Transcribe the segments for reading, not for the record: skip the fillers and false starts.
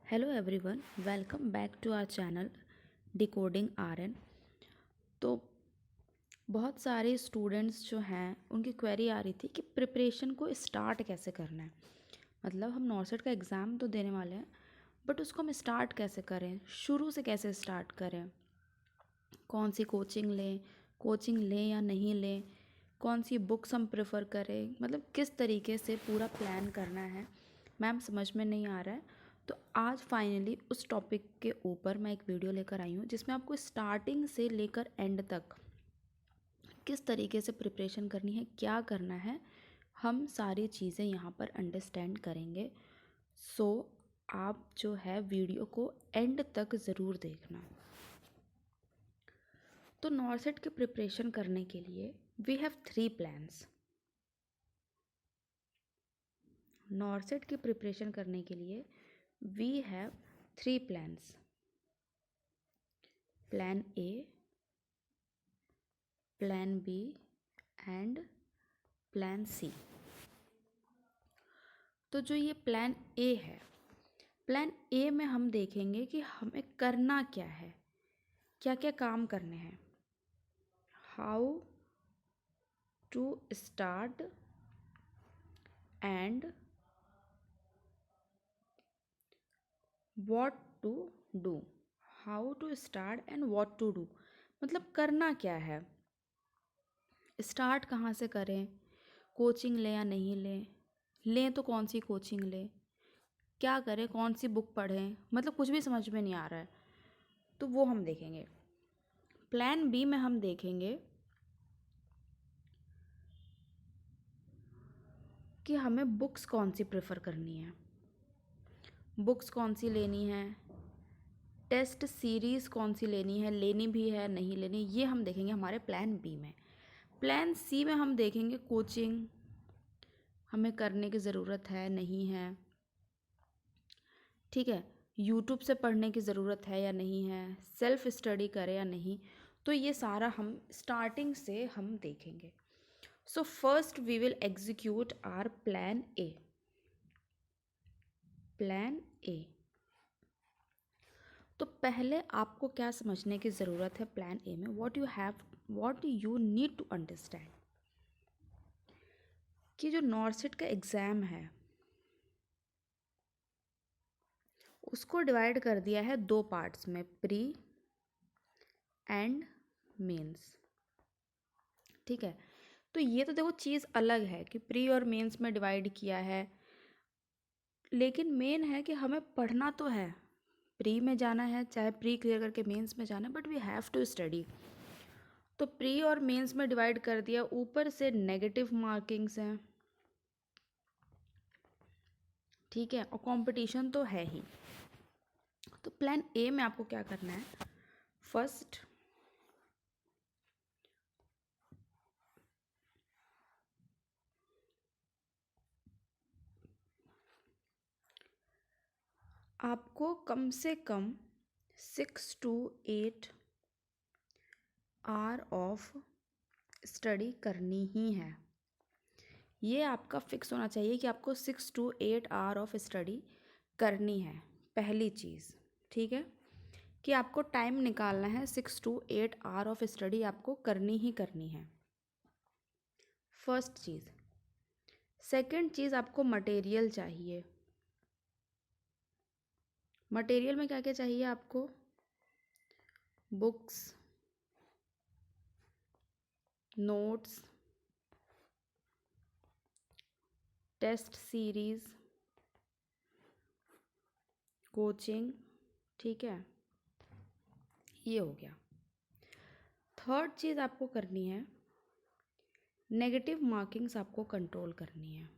Hello everyone, welcome back to our channel decoding RN. तो बहुत सारे स्टूडेंट्स जो हैं उनकी क्वेरी आ रही थी कि प्रिपरेशन को स्टार्ट कैसे करना है। मतलब हम नॉर्सेट का एग्ज़ाम तो देने वाले हैं, बट उसको हम स्टार्ट कैसे करें, शुरू से कैसे स्टार्ट करें, कौन सी कोचिंग लें या नहीं लें, कौन सी बुक्स हम प्रेफर करें, मतलब किस तरीके से पूरा प्लान करना है मैम समझ में नहीं आ रहा है। तो आज फाइनली उस टॉपिक के ऊपर मैं एक वीडियो लेकर आई हूँ जिसमें आपको स्टार्टिंग से लेकर एंड तक किस तरीके से प्रिपरेशन करनी है, क्या करना है, हम सारी चीज़ें यहाँ पर अंडरस्टैंड करेंगे। सो आप जो है वीडियो को एंड तक ज़रूर देखना। तो नॉर्सेट की प्रिपरेशन करने के लिए वी हैव 3 प्लान्स। नॉर्सेट की प्रिपरेशन करने के लिए we have 3 plans. Plan A, plan B and plan C. तो जो ये प्लान ए है, प्लान ए में हम देखेंगे कि हमें करना क्या है, क्या क्या काम करने हैं, how to start and what to do. How to start and what to do मतलब करना क्या है, स्टार्ट कहाँ से करें, कोचिंग लें या नहीं लें तो कौन सी कोचिंग लें, क्या करें, कौन सी बुक पढ़ें, मतलब कुछ भी समझ में नहीं आ रहा है तो वो हम देखेंगे। प्लान बी में हम देखेंगे कि हमें बुक्स कौन सी प्रेफर करनी है, बुक्स कौन सी लेनी है, टेस्ट सीरीज़ कौन सी लेनी है, लेनी भी है नहीं लेनी, ये हम देखेंगे हमारे प्लान बी में। प्लान सी में हम देखेंगे कोचिंग हमें करने की ज़रूरत है नहीं है, ठीक है, यूट्यूब से पढ़ने की ज़रूरत है या नहीं है, सेल्फ स्टडी करें या नहीं। तो ये सारा हम स्टार्टिंग से हम देखेंगे। So first we will execute our plan A. Plan A, तो पहले आपको क्या समझने की ज़रूरत है प्लान ए में, what you need to understand कि जो नॉर्सेट का एग्ज़ाम है उसको डिवाइड कर दिया है 2 पार्ट्स में, प्री एंड मेंस। ठीक है, तो ये तो देखो चीज़ अलग है कि प्री और मेंस में डिवाइड किया है, लेकिन मेन है कि हमें पढ़ना तो है, प्री में जाना है, चाहे प्री क्लियर करके मेंस में जाना है, but we have to study. तो प्री और मेंस में डिवाइड कर दिया, ऊपर से नेगेटिव मार्किंग्स हैं, ठीक है, और कंपटीशन तो है ही। तो प्लान ए में आपको क्या करना है, फर्स्ट आपको कम से कम 6 to 8 आवर ऑफ स्टडी करनी ही है। ये आपका फिक्स होना चाहिए कि आपको 6 to 8 आवर ऑफ स्टडी करनी है, पहली चीज़। ठीक है, कि आपको टाइम निकालना है, 6 to 8 आवर ऑफ स्टडी आपको करनी ही करनी है, फर्स्ट चीज़। सेकंड चीज़, आपको मटेरियल चाहिए। मटेरियल में क्या क्या चाहिए आपको, books, notes, test series, coaching, ठीक है, ये हो गया। थर्ड चीज़ आपको करनी है, नेगेटिव मार्किंग्स आपको कंट्रोल करनी है,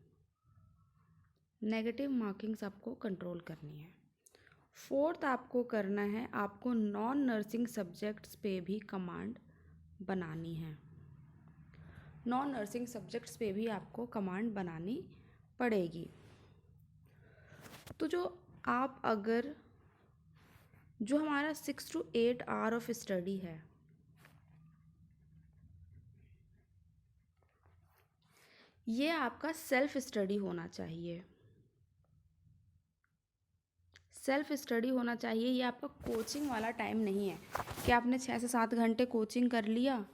नेगेटिव मार्किंग्स आपको कंट्रोल करनी है। फोर्थ आपको करना है, आपको नॉन नर्सिंग सब्जेक्ट्स पे भी कमांड बनानी है, नॉन नर्सिंग सब्जेक्ट्स पे भी आपको कमांड बनानी पड़ेगी। तो जो हमारा 6 to 8 आवर ऑफ स्टडी है, ये आपका सेल्फ स्टडी होना चाहिए। सेल्फ स्टडी होना चाहिए। ये आपका कोचिंग वाला टाइम नहीं है कि आपने 6 से 7 घंटे कोचिंग कर लिया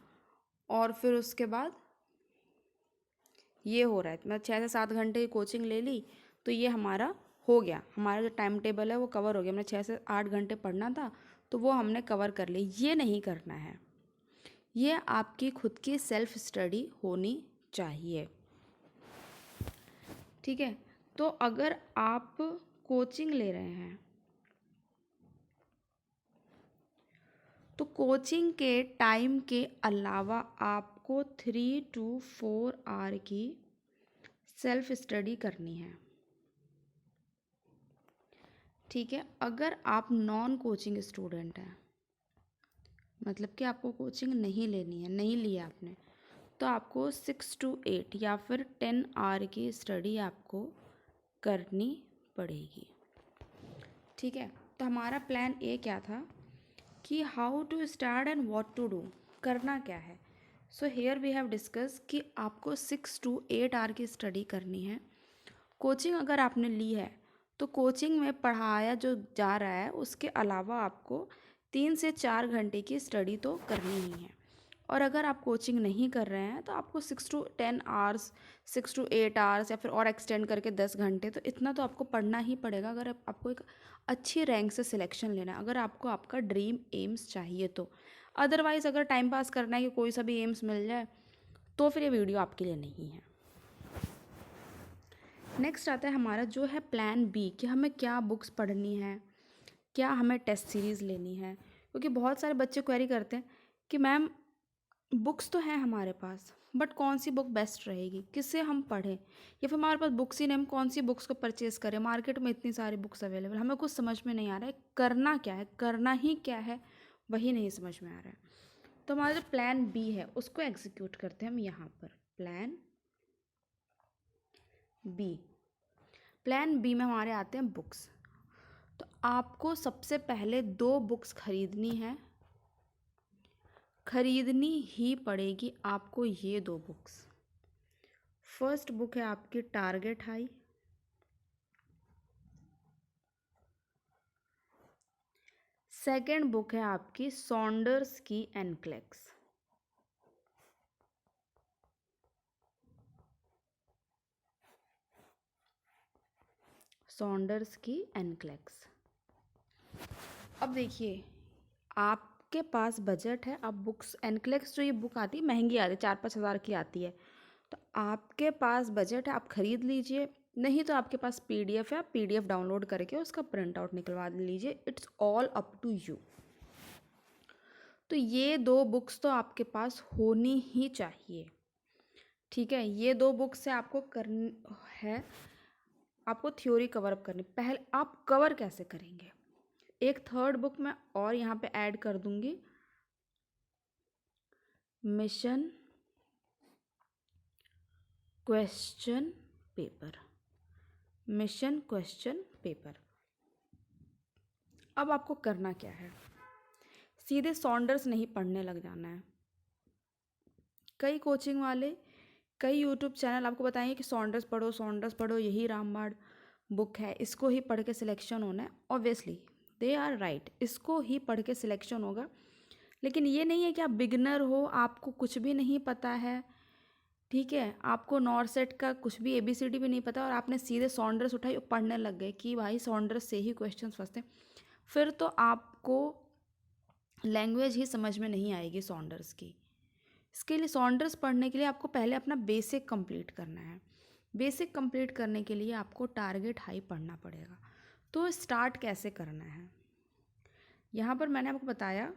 और फिर उसके बाद ये हो रहा है, मैं 6 से 7 घंटे की कोचिंग ले ली तो ये हमारा हो गया, हमारा जो टाइम टेबल है वो कवर हो गया, हमने 6 से 8 घंटे पढ़ना था तो वो हमने कवर कर ली। ये नहीं करना है, ये आपकी खुद की सेल्फ स्टडी होनी चाहिए। ठीक है, तो अगर आप कोचिंग ले रहे हैं तो कोचिंग के टाइम के अलावा आपको 3 to 4 आवर की सेल्फ स्टडी करनी है। ठीक है, अगर आप नॉन कोचिंग स्टूडेंट हैं, मतलब कि आपको कोचिंग नहीं लेनी है, नहीं लिया आपने, तो आपको 6 to 8 या फिर 10 आवर की स्टडी आपको करनी पड़ेगी। ठीक है, तो हमारा प्लान ए क्या था कि how to start and what to do, करना क्या है। So here we have discuss कि आपको 6 to 8 आवर की स्टडी करनी है। कोचिंग अगर आपने ली है तो कोचिंग में पढ़ाया जो जा रहा है उसके अलावा आपको 3 से 4 घंटे की स्टडी तो करनी ही है। और अगर आप कोचिंग नहीं कर रहे हैं तो आपको 6 to 10 आवर्स, 6 to 8 आवर्स या फिर और एक्सटेंड करके 10 घंटे, तो इतना तो आपको पढ़ना ही पड़ेगा अगर आपको एक अच्छी रैंक से सिलेक्शन लेना है, अगर आपको आपका ड्रीम एम्स चाहिए तो। अदरवाइज़ अगर टाइम पास करना है कि कोई सा भी एम्स मिल जाए तो फिर ये वीडियो आपके लिए नहीं है। नेक्स्ट आता है हमारा जो है प्लान बी, कि हमें क्या बुक्स पढ़नी है, क्या हमें टेस्ट सीरीज़ लेनी है। क्योंकि बहुत सारे बच्चे क्वेरी करते हैं कि मैम बुक्स तो हैं हमारे पास बट कौन सी बुक बेस्ट रहेगी, किससे हम पढ़ें, या फिर हमारे पास बुक्स ही नहीं, हम कौन सी बुक्स को परचेज़ करें, मार्केट में इतनी सारी बुक्स अवेलेबल, हमें कुछ समझ में नहीं आ रहा है करना क्या है, करना ही क्या है वही नहीं समझ में आ रहा है। तो हमारा जो प्लान बी है उसको एग्जीक्यूट करते हैं हम यहाँ पर। प्लान बी, प्लान बी में हमारे आते हैं बुक्स। तो आपको सबसे पहले 2 बुक्स खरीदनी है, खरीदनी ही पड़ेगी आपको ये 2 बुक्स। फर्स्ट बुक है आपकी टारगेट हाई, सेकेंड बुक है आपकी सॉन्डर्स की एनक्लेक्स। सॉन्डर्स की एनक्लेक्स। अब देखिए आपके पास बजट है, अब बुक्स एनक्लेक्स जो ये बुक आती है महंगी आती है, 4-5 हज़ार की आती है, तो आपके पास बजट है आप खरीद लीजिए, नहीं तो आपके पास पीडीएफ है, आप पीडीएफ डाउनलोड करके उसका प्रिंट आउट निकलवा लीजिए, it's all up to you. तो ये 2 बुक्स तो आपके पास होनी ही चाहिए। ठीक है, ये 2 बुक्स से आपको करनी है, आपको थ्योरी कवर अप करनी। पहले आप कवर कैसे करेंगे, एक थर्ड बुक मैं और यहाँ पे ऐड कर दूंगी, mission question paper. Mission question paper. अब आपको करना क्या है, सीधे सॉन्डर्स नहीं पढ़ने लग जाना है। कई कोचिंग वाले, कई यूट्यूब चैनल आपको बताएंगे कि सॉन्डर्स पढ़ो, सॉन्डर्स पढ़ो, यही रामबाण बुक है, इसको ही पढ़ के सिलेक्शन होना है। ऑब्वियसली दे आर राइट, इसको ही पढ़ के सिलेक्शन होगा, लेकिन ये नहीं है कि आप बिगनर हो, आपको कुछ भी नहीं पता है, ठीक है, आपको नॉर सेट का कुछ भी ABCD भी नहीं पता और आपने सीधे सॉन्डर्स उठाई और पढ़ने लग गए कि भाई सॉन्डर्स से ही क्वेश्चंस फंसते हैं, फिर तो आपको लैंग्वेज ही समझ में नहीं आएगी सॉन्डर्स की। इसके लिए सॉन्डर्स पढ़ने के लिए आपको पहले अपना बेसिक कंप्लीट करना है। बेसिक कंप्लीट करने के लिए आपको टारगेट हाई पढ़ना पड़ेगा। तो स्टार्ट कैसे करना है, यहाँ पर मैंने आपको बताया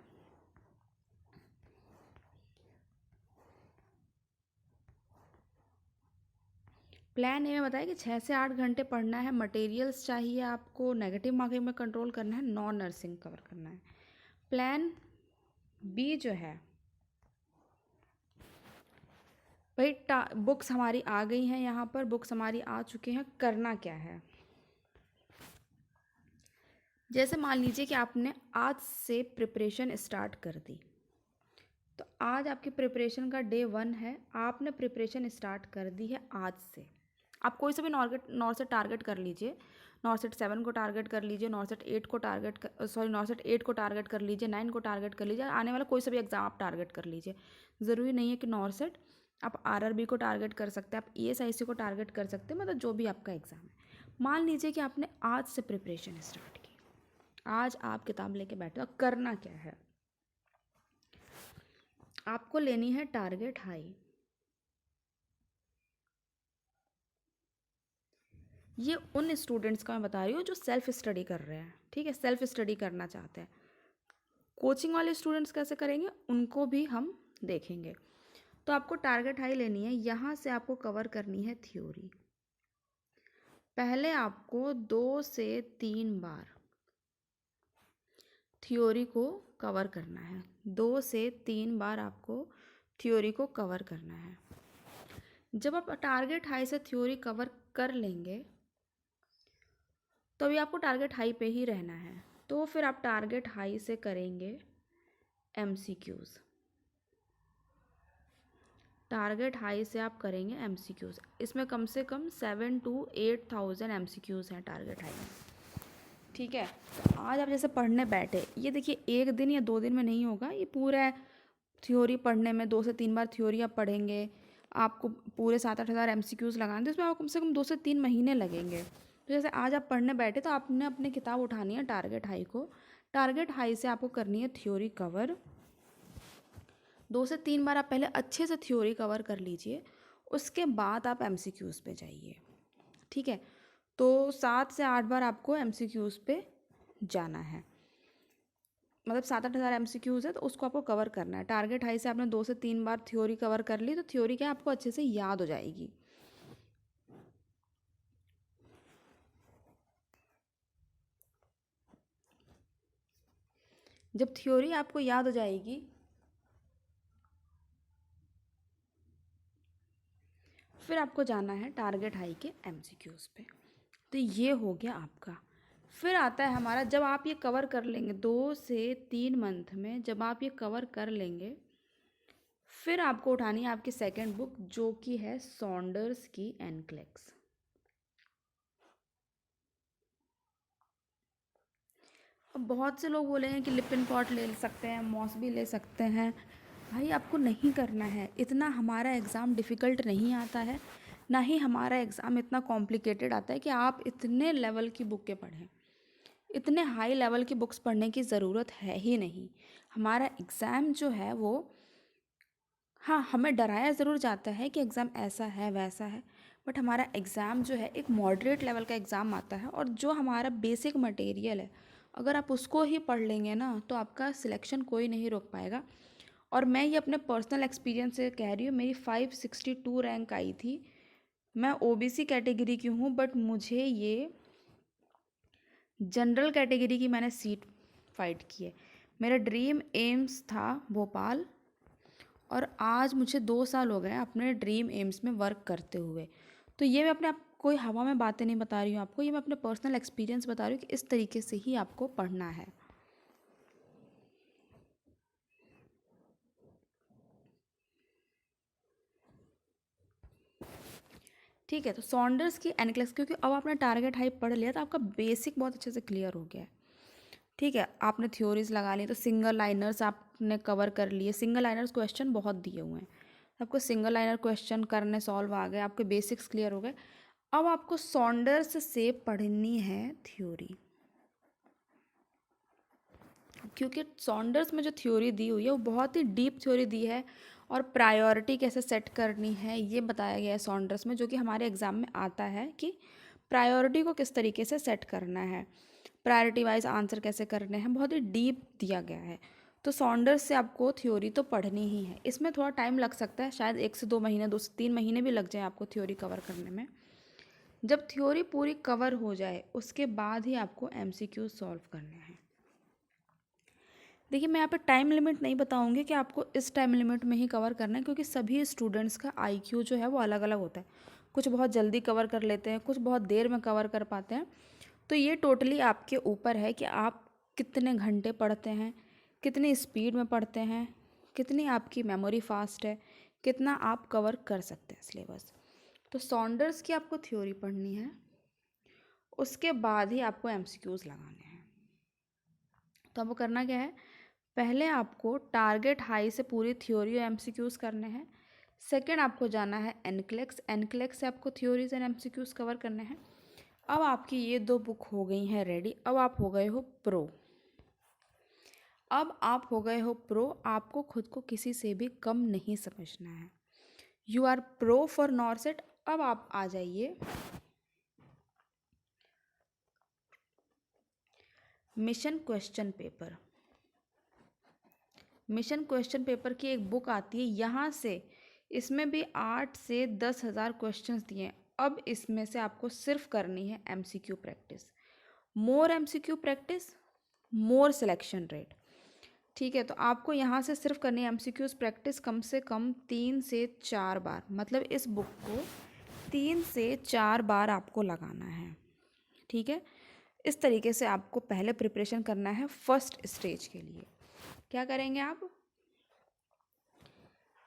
प्लान ए में बताया कि 6 से 8 घंटे पढ़ना है, मटेरियल्स चाहिए आपको, नेगेटिव मार्किंग में कंट्रोल करना है, नॉन नर्सिंग कवर करना है। प्लान बी जो है भाई, बुक्स हमारी आ गई हैं, यहाँ पर बुक्स हमारी आ चुकी हैं, करना क्या है। जैसे मान लीजिए कि आपने आज से प्रिपरेशन स्टार्ट कर दी, तो आज आपकी प्रिपरेशन का डे 1 है, आपने प्रिपरेशन स्टार्ट कर दी है आज से, आप कोई से भी नॉर्सेट टारगेट कर लीजिए, नॉर्सेट 7 को टारगेट कर लीजिए, नॉर्सेट 8 को नॉर्सेट 8 को टारगेट कर लीजिए, 9 को टारगेट कर लीजिए, आने वाला कोई सा भी एग्ज़ाम आप टारगेट कर लीजिए। ज़रूरी नहीं है कि नॉर्सेट, आप आरआरबी को टारगेट कर सकते हैं, आप ईएसआईसी को टारगेट कर सकते हैं, मतलब जो भी आपका एग्ज़ाम है। मान लीजिए कि आपने आज से प्रिपरेशन स्टार्ट की, आज आप किताब लेके बैठे हो, करना क्या है, आपको लेनी है टारगेट हाई। ये उन स्टूडेंट्स का मैं बता रही हूँ जो सेल्फ स्टडी कर रहे हैं, ठीक है, सेल्फ स्टडी करना चाहते हैं। कोचिंग वाले स्टूडेंट्स कैसे करेंगे उनको भी हम देखेंगे। तो आपको टारगेट हाई लेनी है, यहाँ से आपको कवर करनी है थ्योरी। पहले आपको 2 से 3 बार थ्योरी को कवर करना है, 2 से 3 बार आपको थ्योरी को कवर करना है। जब आप टारगेट हाई से थ्योरी कवर कर लेंगे तो अभी आपको टारगेट हाई पे ही रहना है, तो फिर आप टारगेट हाई से करेंगे एमसीक्यूज़। टारगेट हाई से आप करेंगे एमसीक्यूज़, इसमें कम से कम 7 to 8,000 एमसीक्यूज़ हैं टारगेट हाई में, ठीक है। तो आज आप जैसे पढ़ने बैठे, ये देखिए 1 दिन या 2 दिन में नहीं होगा, ये पूरा थ्योरी पढ़ने में 2 से 3 बार थ्योरी आप पढ़ेंगे, आपको पूरे 7-8 हज़ार एमसीक्यूज़ लगाने, तो इसमें आपको कम से कम 2 से 3 महीने लगेंगे। तो जैसे आज आप पढ़ने बैठे तो आपने अपनी किताब उठानी है टारगेट हाई को, टारगेट हाई से आपको करनी है थ्योरी कवर। 2 से 3 बार आप पहले अच्छे से थ्योरी कवर कर लीजिए, उसके बाद आप एमसीक्यूज़ पे जाइए, ठीक है। तो 7 से 8 बार आपको एमसीक्यूज़ पे जाना है, मतलब 7-8 हज़ार एमसीक्यूज़ है तो उसको आपको कवर करना है। टारगेट हाई से आपने 2 से 3 बार थ्योरी कवर कर ली तो थ्योरी क्या आपको अच्छे से याद हो जाएगी। जब थ्योरी आपको याद हो जाएगी फिर आपको जाना है टारगेट हाई के एमसीक्यूज़ पे। तो ये हो गया आपका। फिर आता है हमारा, जब आप ये कवर कर लेंगे 2 से 3 मंथ में, जब आप ये कवर कर लेंगे फिर आपको उठानी है आपकी सेकंड बुक, जो कि है सॉन्डर्स की एनक्लेक्स। अब बहुत से लोग बोलेंगे कि लिपिन पॉट ले सकते हैं, मॉसबी ले सकते हैं। भाई आपको नहीं करना है, इतना हमारा एग्ज़ाम डिफ़िकल्ट नहीं आता है, ना ही हमारा एग्ज़ाम इतना कॉम्प्लिकेटेड आता है कि आप इतने लेवल की बुकें पढ़ें। इतने हाई लेवल की बुक्स पढ़ने की ज़रूरत है ही नहीं। हमारा एग्ज़ाम जो है वो, हाँ, हमें डराया ज़रूर जाता है कि एग्ज़ाम ऐसा है वैसा है, बट हमारा एग्ज़ाम जो है एक मॉडरेट लेवल का एग्ज़ाम आता है, और जो हमारा बेसिक मटेरियल है अगर आप उसको ही पढ़ लेंगे ना तो आपका सिलेक्शन कोई नहीं रोक पाएगा। और मैं ये अपने पर्सनल एक्सपीरियंस से कह रही हूँ, मेरी 562 रैंक आई थी। मैं ओबीसी कैटेगरी की हूँ, बट मुझे ये जनरल कैटेगरी की मैंने सीट फाइट की है। मेरा ड्रीम एम्स था भोपाल, और आज मुझे 2 साल हो गए हैं अपने ड्रीम एम्स में वर्क करते हुए। तो ये मैं अपने आप कोई हवा में बातें नहीं बता रही हूँ आपको, ये मैं अपने पर्सनल एक्सपीरियंस बता रही हूँ कि इस तरीके से ही आपको पढ़ना है। ठीक है, तो सॉन्डर्स की एनक्लेक्स, क्योंकि अब आपने टारगेट हाई पढ़ लिया तो आपका बेसिक बहुत अच्छे से क्लियर हो गया है। ठीक है, आपने थ्योरीज लगा ली तो सिंगल लाइनर्स आपने कवर कर लिए, सिंगल लाइनर्स क्वेश्चन बहुत दिए हुए हैं, आपको सिंगल लाइनर क्वेश्चन करने सॉल्व आ गए, आपके बेसिक्स क्लियर हो गए। अब आपको सॉन्डर्स से पढ़नी है थ्योरी, क्योंकि सॉन्डर्स में जो थ्योरी दी हुई है वो बहुत ही डीप थ्योरी दी है, और प्रायोरिटी कैसे सेट करनी है ये बताया गया है सॉन्डर्स में, जो कि हमारे एग्ज़ाम में आता है कि प्रायोरिटी को किस तरीके से सेट करना है, प्रायोरिटी वाइज आंसर कैसे करने हैं, बहुत ही डीप दिया गया है। तो सॉन्डर्स से आपको थ्योरी तो पढ़नी ही है, इसमें थोड़ा टाइम लग सकता है, शायद 1 से 2 महीने, 2 से 3 महीने भी लग जाए आपको थ्योरी कवर करने में। जब थ्योरी पूरी कवर हो जाए उसके बाद ही आपको एमसीक्यू सॉल्व करने हैं। देखिए, मैं यहाँ पे टाइम लिमिट नहीं बताऊँगी कि आपको इस टाइम लिमिट में ही कवर करना है, क्योंकि सभी स्टूडेंट्स का आईक्यू जो है वो अलग अलग होता है। कुछ बहुत जल्दी कवर कर लेते हैं, कुछ बहुत देर में कवर कर पाते हैं। तो ये टोटली आपके ऊपर है कि आप कितने घंटे पढ़ते हैं, कितनी स्पीड में पढ़ते हैं, कितनी आपकी मेमोरी फास्ट है, कितना आप कवर कर सकते हैं सिलेबस। तो सॉन्डर्स की आपको थ्योरी पढ़नी है, उसके बाद ही आपको एमसीक्यूज लगाने हैं। तो आपको करना क्या है, पहले आपको टारगेट हाई से पूरी थ्योरी और एमसीक्यूज करने हैं। सेकंड आपको जाना है एनक्लेक्स, एनक्लेक्स से आपको थ्योरीज एंड एमसीक्यूज कवर करने हैं। अब आपकी ये 2 बुक हो गई हैं रेडी। अब आप हो गए हो प्रो। आपको खुद को किसी से भी कम नहीं समझना है। You are pro for NORCET. अब आप आ जाइए mission question paper. Mission question paper की एक बुक आती है, यहाँ से इसमें भी 8 से 10,000 क्वेश्चंस दिए हैं। अब इसमें से आपको सिर्फ करनी है एमसीक्यू प्रैक्टिस। मोर MCQ practice, more selection rate. ठीक है, तो आपको यहाँ से सिर्फ करनी है एमसीक्यूज प्रैक्टिस कम से कम 3 से 4 बार। मतलब इस बुक को 3 से 4 बार आपको लगाना है। ठीक है, इस तरीके से आपको पहले प्रिपरेशन करना है फर्स्ट स्टेज के लिए। क्या करेंगे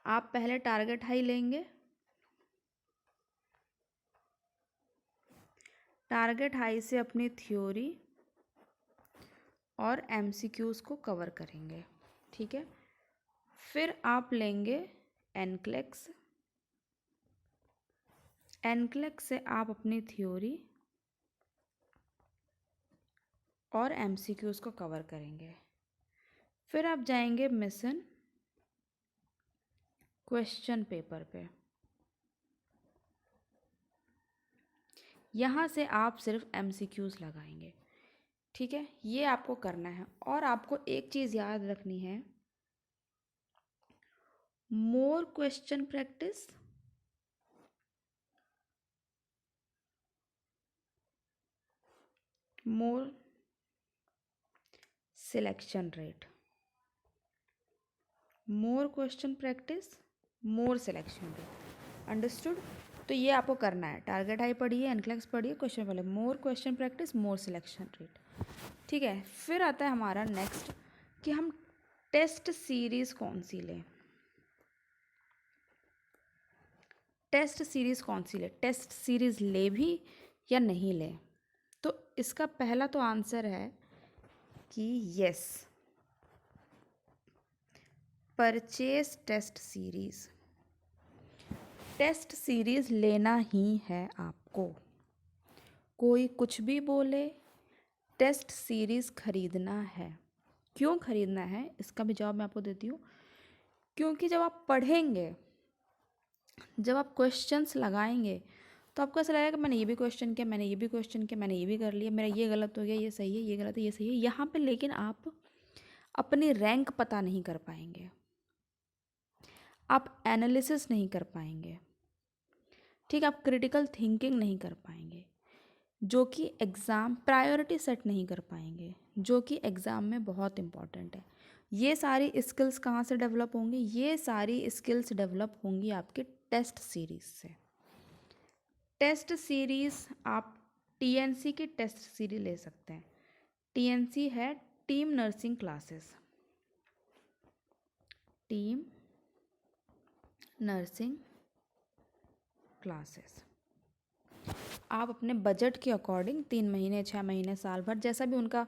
आप पहले टारगेट हाई लेंगे। टारगेट हाई से अपनी थ्योरी और एमसीक्यूज को कवर करेंगे। ठीक है, फिर आप लेंगे एनक्लेक्स। एनक्लेक्स से आप अपनी थ्योरी और एमसीक्यूज को कवर करेंगे। फिर आप जाएंगे मिशन क्वेश्चन पेपर पे। यहाँ से आप सिर्फ एमसीक्यूज लगाएंगे। ठीक है, ये आपको करना है। और आपको एक चीज़ याद रखनी है, more question practice, more selection rate. More question practice, more selection rate. Understood? तो ये आपको करना है। टारगेट हाई पढ़िए, एनक्लेक्स पढ़िए, क्वेश्चन वाले, more question practice, more selection rate. ठीक है, फिर आता है हमारा नेक्स्ट कि हम टेस्ट सीरीज़ कौन सी लें। टेस्ट सीरीज़ कौन सी ले, टेस्ट सीरीज़ ले भी या नहीं ले। तो इसका पहला तो आंसर है कि yes, purchase test series. Test series लेना ही है आपको। कोई कुछ भी बोले, टेस्ट सीरीज़ खरीदना है। क्यों खरीदना है, इसका भी जवाब मैं आपको देती हूँ। क्योंकि जब आप पढ़ेंगे, जब आप क्वेश्चंस लगाएंगे, तो आपको ऐसा लगेगा कि मैंने ये भी क्वेश्चन किया, मैंने ये भी क्वेश्चन किया, मैंने ये भी कर लिया, मेरा ये गलत हो गया, ये सही है, ये गलत है, ये सही है यहाँ पे। लेकिन आप अपनी रैंक पता नहीं कर पाएंगे, आप एनालिसिस नहीं कर पाएंगे। ठीक, आप क्रिटिकल थिंकिंग नहीं कर पाएंगे, जो कि एग्ज़ाम प्रायोरिटी सेट नहीं कर पाएंगे, जो कि एग्ज़ाम में बहुत इम्पॉर्टेंट है। ये सारी स्किल्स कहाँ से डेवलप होंगी, ये सारी स्किल्स डेवलप होंगी आपके टेस्ट सीरीज़ से। टेस्ट सीरीज़ आप टीएनसी की टेस्ट सीरीज ले सकते हैं। टीएनसी है team nursing classes. Team nursing classes आप अपने बजट के अकॉर्डिंग 3 महीने, 6 महीने, साल भर, जैसा भी उनका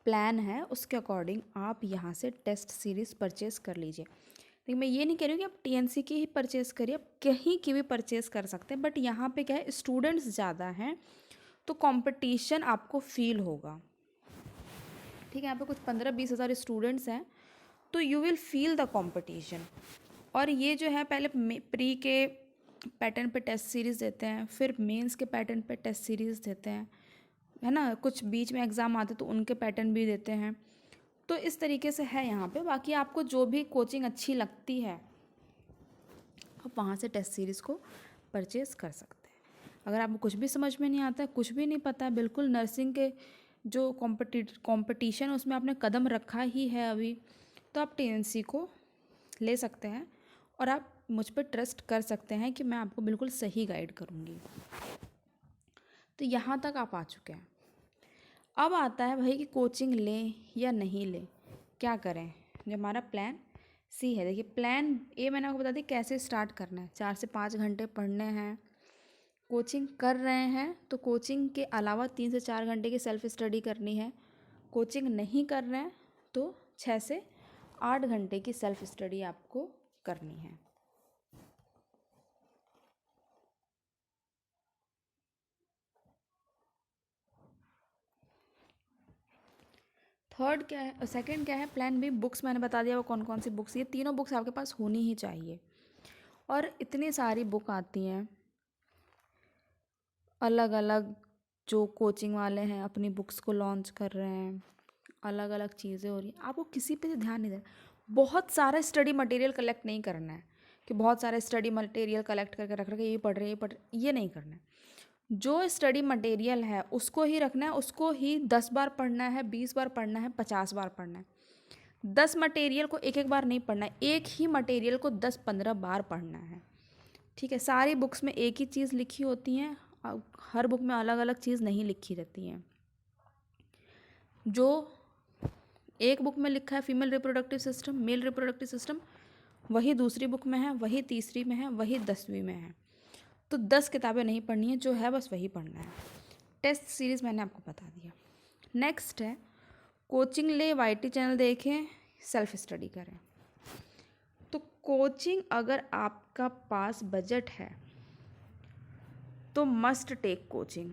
प्लान है उसके अकॉर्डिंग आप यहाँ से टेस्ट सीरीज़ परचेज़ कर लीजिए। लेकिन मैं ये नहीं कह रही हूँ कि आप टीएनसी की ही परचेज़ करिए, आप कहीं की भी परचेज़ कर सकते हैं। बट यहाँ पे क्या है, स्टूडेंट्स ज़्यादा हैं तो कंपटीशन आपको फील होगा। ठीक है, यहाँ पे कुछ 15-20 हज़ार स्टूडेंट्स हैं तो you will feel the competition. और ये जो है पहले प्री के पैटर्न पे टेस्ट सीरीज़ देते हैं, फिर मेंस के पैटर्न पे टेस्ट सीरीज़ देते हैं, है ना। कुछ बीच में एग्ज़ाम आते तो उनके पैटर्न भी देते हैं। तो इस तरीके से है यहाँ पे। बाकी आपको जो भी कोचिंग अच्छी लगती है आप वहाँ से टेस्ट सीरीज़ को परचेज़ कर सकते हैं। अगर आपको कुछ भी समझ में नहीं आता है, कुछ भी नहीं पता है, बिल्कुल नर्सिंग के जो कॉम्पिटिशन उसमें आपने कदम रखा ही है अभी, तो आप टीएनसी को ले सकते हैं और आप मुझ पर ट्रस्ट कर सकते हैं कि मैं आपको बिल्कुल सही गाइड करूँगी। तो यहाँ तक आप आ चुके हैं। अब आता है भाई कि कोचिंग लें या नहीं लें, क्या करें। जो हमारा प्लान सी है, देखिए प्लान ए मैंने आपको बता दी कैसे स्टार्ट करना है। 4 से 5 घंटे पढ़ने हैं, कोचिंग कर रहे हैं तो कोचिंग के अलावा 3 से 4 घंटे की सेल्फ स्टडी करनी है। कोचिंग नहीं कर रहे हैं तो 6 से 8 घंटे की सेल्फ स्टडी आपको करनी है। थर्ड क्या है, सेकंड क्या है, प्लान बी। बुक्स मैंने बता दिया वो कौन कौन सी बुक्स, ये तीनों बुक्स आपके पास होनी ही चाहिए। और इतनी सारी बुक आती हैं अलग अलग, जो कोचिंग वाले हैं अपनी बुक्स को लॉन्च कर रहे हैं, अलग अलग चीज़ें हो रही हैं, आपको किसी पे ध्यान नहीं देना। बहुत सारा स्टडी मटेरियल कलेक्ट नहीं करना है कि बहुत सारा स्टडी मटेरियल कलेक्ट करके रख रखे, ये पढ़ रहे ये नहीं करना है। जो स्टडी मटेरियल है उसको ही रखना है, उसको ही 10 बार पढ़ना है, 20 बार पढ़ना है, 50 बार पढ़ना है। 10 मटेरियल को एक एक बार नहीं पढ़ना है, एक ही मटेरियल को 10-15 बार पढ़ना है। ठीक है, सारी बुक्स में एक ही चीज़ लिखी होती हैं, हर बुक में अलग अलग चीज़ नहीं लिखी रहती हैं। जो एक बुक में लिखा है female reproductive system, male reproductive system, वही दूसरी बुक में है, वही तीसरी में है, वही 10वीं में है। तो 10 किताबें नहीं पढ़नी है, जो है बस वही पढ़ना है। टेस्ट सीरीज़ मैंने आपको बता दिया। नेक्स्ट है कोचिंग ले, वाईटी चैनल देखें, सेल्फ स्टडी करें। तो कोचिंग अगर आपका पास बजट है तो मस्ट टेक कोचिंग,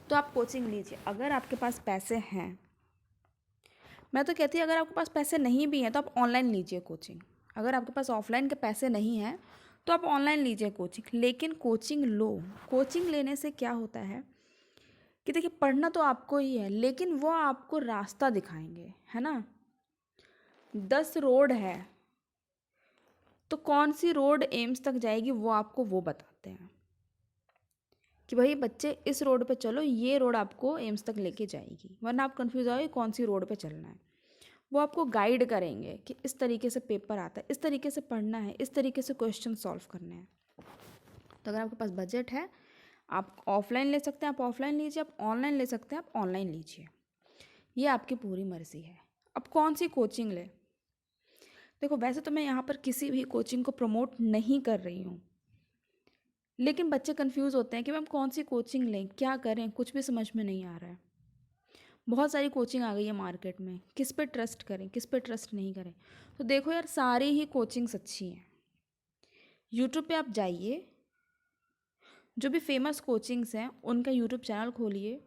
तो आप कोचिंग लीजिए। अगर आपके पास पैसे हैं, मैं तो कहती हूँ अगर आपके पास पैसे नहीं भी हैं तो आप ऑनलाइन लीजिए कोचिंग। अगर आपके पास ऑफलाइन के पैसे नहीं हैं तो आप ऑनलाइन लीजिए कोचिंग, लेकिन कोचिंग लो। कोचिंग लेने से क्या होता है कि देखिए पढ़ना तो आपको ही है, लेकिन वो आपको रास्ता दिखाएंगे, है ना। 10 रोड है तो कौन सी रोड एम्स तक जाएगी वो बताते हैं कि भाई बच्चे इस रोड पे चलो, ये रोड आपको एम्स तक लेके जाएगी, वरना आप कंफ्यूज आओगे कौन सी रोड पे चलना है। वो आपको गाइड करेंगे कि इस तरीके से पेपर आता है, इस तरीके से पढ़ना है, इस तरीके से क्वेश्चन सॉल्व करने हैं। तो अगर आपके पास बजट है आप ऑफलाइन ले सकते हैं, आप ऑफलाइन लीजिए, आप ऑनलाइन ले सकते हैं, आप ऑनलाइन लीजिए, ये आपकी पूरी मर्ज़ी है। अब कौन सी कोचिंग ले, देखो वैसे तो मैं यहाँ पर किसी भी कोचिंग को प्रमोट नहीं कर रही हूँ, लेकिन बच्चे कंफ्यूज होते हैं कि मैम कौन सी कोचिंग लें, क्या करें, कुछ भी समझ में नहीं आ रहा है। बहुत सारी कोचिंग आ गई है मार्केट में, किस पे ट्रस्ट करें, किस पे ट्रस्ट नहीं करें। तो देखो यार, सारी ही कोचिंग्स अच्छी हैं। यूट्यूब पे आप जाइए, जो भी फेमस कोचिंग्स हैं उनका यूट्यूब चैनल खोलिए,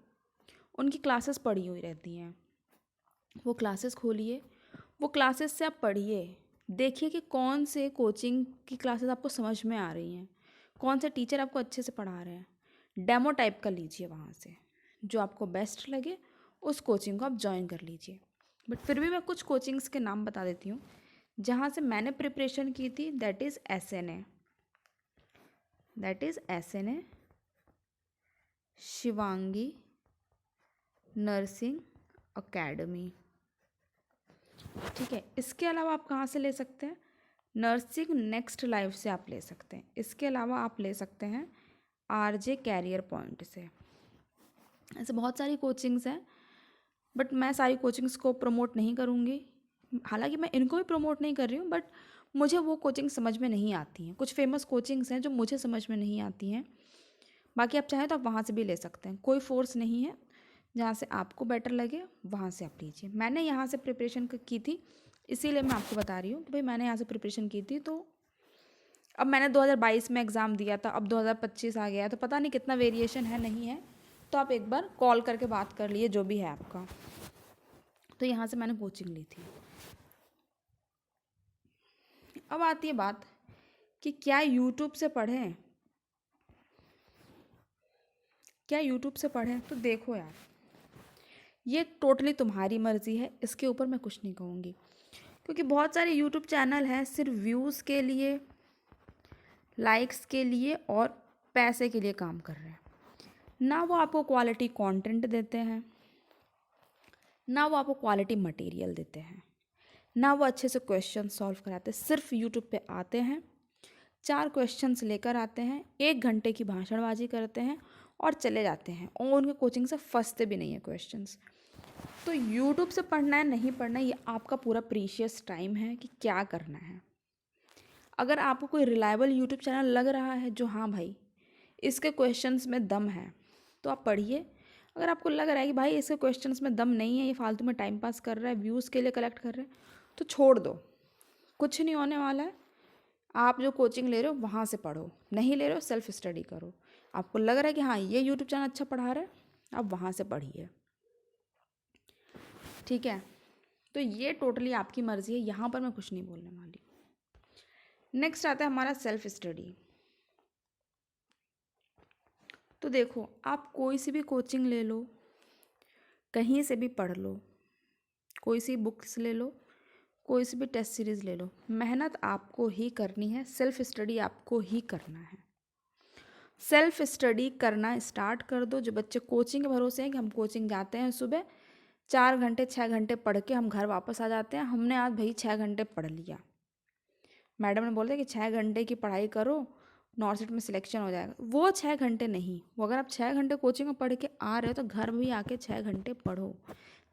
उनकी क्लासेस पड़ी हुई रहती हैं, वो क्लासेस खोलिए, वो क्लासेस से आप पढ़िए, देखिए कि कौन से कोचिंग की क्लासेस आपको समझ में आ रही हैं, कौन से टीचर आपको अच्छे से पढ़ा रहे हैं। डेमो टाइप का लीजिए वहाँ से, जो आपको बेस्ट लगे उस कोचिंग को आप ज्वाइन कर लीजिए। बट फिर भी मैं कुछ कोचिंग्स के नाम बता देती हूँ जहाँ से मैंने प्रिपरेशन की थी। That is S N A, Shivangi nursing academy. ठीक है, इसके अलावा आप कहाँ से ले सकते हैं, नर्सिंग नेक्स्ट लाइफ से आप ले सकते हैं। इसके अलावा आप ले सकते हैं आरजे कैरियर पॉइंट से। ऐसे बहुत सारी कोचिंग्स हैं, बट मैं सारी कोचिंग्स को प्रमोट नहीं करूँगी। हालांकि मैं इनको भी प्रमोट नहीं कर रही हूँ, बट मुझे वो कोचिंग समझ में नहीं आती हैं। कुछ फेमस कोचिंग्स हैं जो मुझे समझ में नहीं आती हैं, बाकी आप चाहें तो आप वहाँ से भी ले सकते हैं, कोई फोर्स नहीं है। जहाँ से आपको बेटर लगे वहाँ से आप लीजिए। मैंने यहाँ से प्रिपरेशन की थी, इसीलिए मैं आपको बता रही हूँ कि भाई मैंने यहाँ से प्रिपरेशन की थी। तो अब मैंने 2022 में एग्ज़ाम दिया था, अब 2025 आ गया है, तो पता नहीं कितना वेरिएशन है नहीं है, तो आप एक बार कॉल करके बात कर लिए जो भी है आपका। तो यहाँ से मैंने कोचिंग ली थी। अब आती है बात कि क्या यूट्यूब से पढ़ें, क्या यूट्यूब से पढ़ें। तो देखो यार, ये टोटली तुम्हारी मर्ज़ी है, इसके ऊपर मैं कुछ नहीं कहूँगी, क्योंकि बहुत सारे यूट्यूब चैनल हैं सिर्फ व्यूज़ के लिए, लाइक्स के लिए और पैसे के लिए काम कर रहे हैं। ना वो आपको क्वालिटी कंटेंट देते हैं, ना वो आपको क्वालिटी मटेरियल देते हैं, ना वो अच्छे से क्वेश्चन सॉल्व कराते हैं। सिर्फ यूट्यूब पे आते हैं, 4 क्वेश्चंस लेकर आते हैं, 1 घंटे की भाषणबाजी करते हैं और चले जाते हैं, और उनके कोचिंग से फंसते भी नहीं है क्वेश्चंस। तो यूट्यूब से पढ़ना है नहीं पढ़ना है, ये आपका पूरा प्रीशियस टाइम है कि क्या करना है। अगर आपको कोई रिलायबल यूट्यूब चैनल लग रहा है जो हाँ भाई इसके क्वेश्चंस में दम है, तो आप पढ़िए। अगर आपको लग रहा है कि भाई इसके क्वेश्चंस में दम नहीं है, ये फालतू में टाइम पास कर रहा है, व्यूज़ के लिए कलेक्ट कर रहे हैं, तो छोड़ दो, कुछ नहीं होने वाला है। आप जो कोचिंग ले रहे हो वहाँ से पढ़ो, नहीं ले रहे हो सेल्फ स्टडी करो। आपको लग रहा है कि हाँ ये यूट्यूब चैनल अच्छा पढ़ा रहा है, आप वहाँ से पढ़िए, ठीक है। तो ये टोटली आपकी मर्ज़ी है, यहाँ पर मैं कुछ नहीं बोलने वाली। नेक्स्ट आता है हमारा सेल्फ स्टडी। तो देखो, आप कोई सी भी कोचिंग ले लो, कहीं से भी पढ़ लो, कोई सी बुक्स ले लो, कोई सी भी टेस्ट सीरीज़ ले लो, मेहनत आपको ही करनी है, सेल्फ स्टडी आपको ही करना है। सेल्फ स्टडी करना स्टार्ट कर दो। जो बच्चे कोचिंग के भरोसे हैं कि हम कोचिंग जाते हैं सुबह 4 घंटे 6 घंटे पढ़ के हम घर वापस आ जाते हैं, हमने आज भाई 6 घंटे पढ़ लिया, मैडम ने बोला कि 6 घंटे की पढ़ाई करो, नॉर्सेट में सिलेक्शन हो जाएगा, वो 6 घंटे नहीं। वो अगर आप 6 घंटे कोचिंग में पढ़ के आ रहे हो तो घर भी आके 6 घंटे पढ़ो,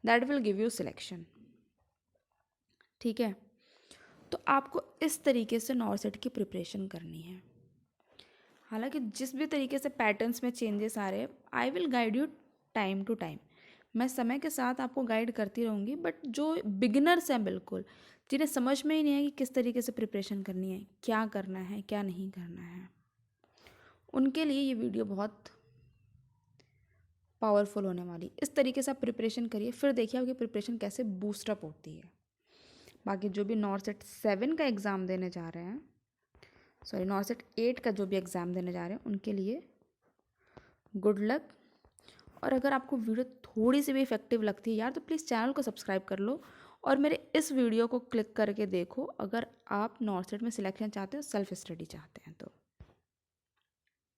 that will give you selection, ठीक है। तो आपको इस तरीके से नॉर्सेट की प्रिपरेशन करनी है। हालांकि जिस भी तरीके से पैटर्न्स में चेंजेस आ रहे हैं, I will guide you time to time, मैं समय के साथ आपको गाइड करती रहूँगी। बट जो बिगिनर्स हैं बिल्कुल, जिन्हें समझ में ही नहीं है कि किस तरीके से प्रिपरेशन करनी है, क्या करना है क्या नहीं करना है, उनके लिए ये वीडियो बहुत पावरफुल होने वाली। इस तरीके से आप प्रिपरेशन करिए, फिर देखिए आपकी प्रिपरेशन कैसे बूस्टअप होती है। बाकी जो भी नॉर्सेट 7 का एग्ज़ाम देने जा रहे हैं, सॉरी नॉर्सेट 8 का जो भी एग्ज़ाम देने जा रहे हैं, उनके लिए गुड लक। और अगर आपको वीडियो थोड़ी सी भी इफेक्टिव लगती है यार, तो प्लीज़ चैनल को सब्सक्राइब कर लो और मेरे इस वीडियो को क्लिक करके देखो, अगर आप नॉर्सेट में सिलेक्शन चाहते हो, सेल्फ स्टडी चाहते हैं तो।